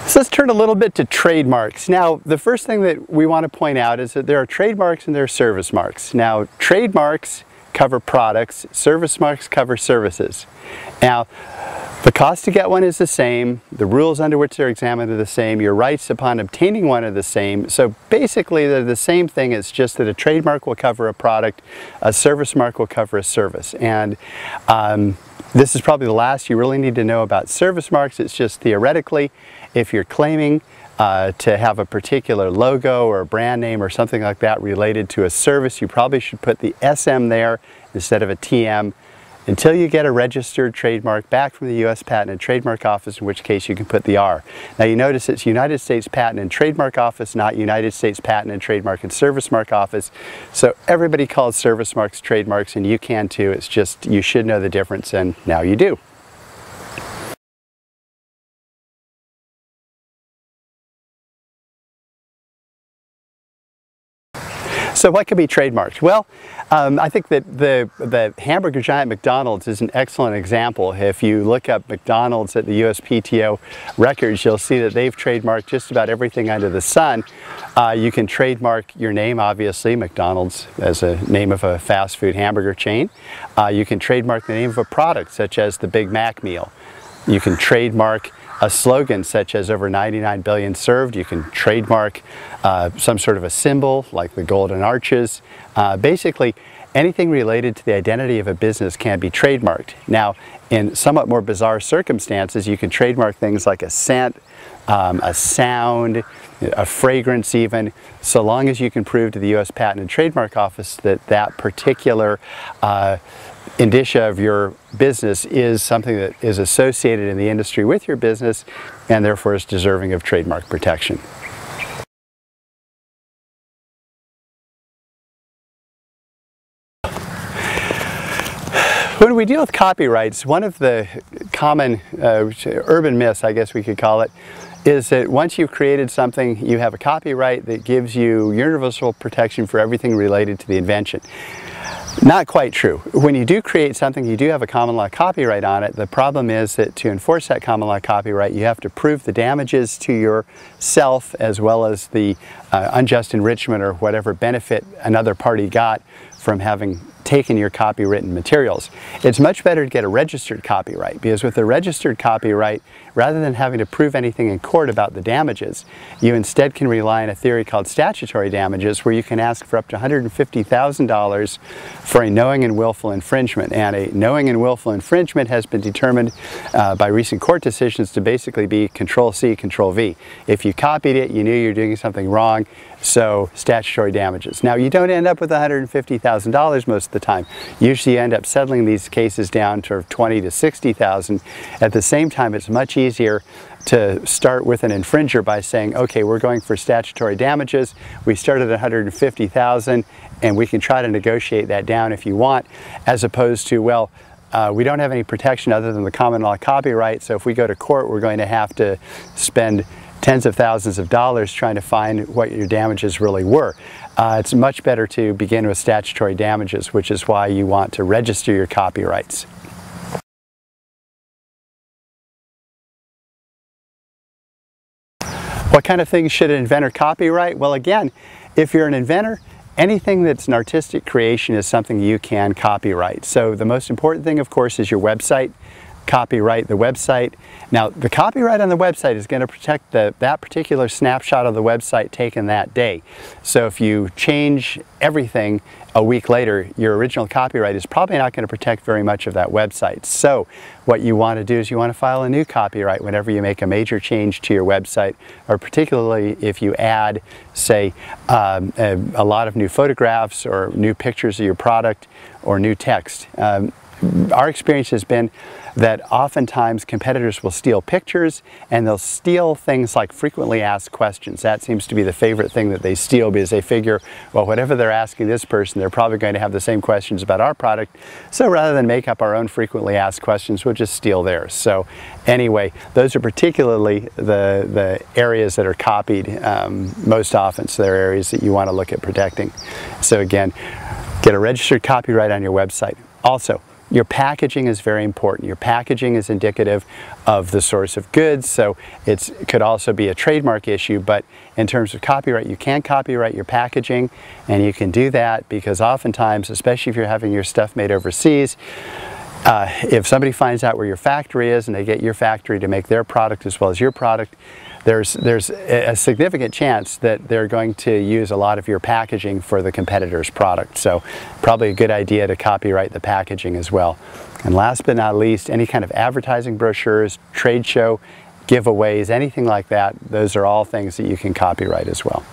So let's turn a little bit to trademarks. Now, the first thing that we want to point out is that there are trademarks and there are service marks. Now, trademarks cover products, service marks cover services. Now, the cost to get one is the same, the rules under which they're examined are the same, your rights upon obtaining one are the same. So basically they're the same thing, it's just that a trademark will cover a product, a service mark will cover a service. And this is probably the last you really need to know about service marks. It's just theoretically, if you're claiming to have a particular logo or a brand name or something like that related to a service, you probably should put the SM there instead of a TM until you get a registered trademark back from the U.S. Patent and Trademark Office, in which case you can put the R. Now you notice it's United States Patent and Trademark Office, not United States Patent and Trademark and Service Mark Office. So everybody calls service marks trademarks, and you can too. It's just you should know the difference, and now you do. So what could be trademarked? Well, I think that the hamburger giant McDonald's is an excellent example. If you look up McDonald's at the USPTO records, you'll see that they've trademarked just about everything under the sun. You can trademark your name, obviously, McDonald's as a name of a fast food hamburger chain. You can trademark the name of a product, such as the Big Mac meal. You can trademark a slogan such as over 99 billion served. You can trademark some sort of a symbol like the golden arches. Basically, anything related to the identity of a business can be trademarked. Now, in somewhat more bizarre circumstances, you can trademark things like a scent, a sound, a fragrance even, so long as you can prove to the U.S. Patent and Trademark Office that that particular indicia of your business is something that is associated in the industry with your business and therefore is deserving of trademark protection. When we deal with copyrights, one of the common urban myths, I guess we could call it, is that once you've created something, you have a copyright that gives you universal protection for everything related to the invention. Not quite true. When you do create something, you do have a common law copyright on it. The problem is that to enforce that common law copyright, you have to prove the damages to yourself as well as the unjust enrichment or whatever benefit another party got from having taken your copywritten materials. It's much better to get a registered copyright, because with a registered copyright, rather than having to prove anything in court about the damages, you instead can rely on a theory called statutory damages, where you can ask for up to $150,000 for a knowing and willful infringement. And a knowing and willful infringement has been determined by recent court decisions to basically be Control-C, Control-V. If you copied it, you knew you were doing something wrong, so statutory damages. Now, you don't end up with $150,000 most of the time. Usually you end up settling these cases down to $20,000 to $60,000. At the same time, it's much easier to start with an infringer by saying, okay, we're going for statutory damages. We started at $150,000 and we can try to negotiate that down if you want, as opposed to, well, we don't have any protection other than the common law copyright, so if we go to court, we're going to have to spend tens of thousands of dollars trying to find what your damages really were. It's much better to begin with statutory damages, which is why you want to register your copyrights. What kind of things should an inventor copyright? Well, again, if you're an inventor, anything that's an artistic creation is something you can copyright. So the most important thing, of course, is your website. Copyright the website. Now, the copyright on the website is going to protect that particular snapshot of the website taken that day. So if you change everything a week later, your original copyright is probably not going to protect very much of that website. So what you want to do is you want to file a new copyright whenever you make a major change to your website, or particularly if you add, say, a lot of new photographs or new pictures of your product or new text. Our experience has been that oftentimes competitors will steal pictures, and they'll steal things like frequently asked questions. That seems to be the favorite thing that they steal, because they figure, well, whatever they're asking this person, they're probably going to have the same questions about our product. So rather than make up our own frequently asked questions, we'll just steal theirs. So anyway, those are particularly the areas that are copied most often. So they're areas that you want to look at protecting. So again, get a registered copyright on your website. Also, Your packaging is very important. Your packaging is indicative of the source of goods, so it could also be a trademark issue, but in terms of copyright, you can copyright your packaging, and you can do that because oftentimes, especially if you're having your stuff made overseas, if somebody finds out where your factory is and they get your factory to make their product as well as your product, there's a significant chance that they're going to use a lot of your packaging for the competitor's product. So probably a good idea to copyright the packaging as well. And last but not least, any kind of advertising brochures, trade show, giveaways, anything like that, those are all things that you can copyright as well.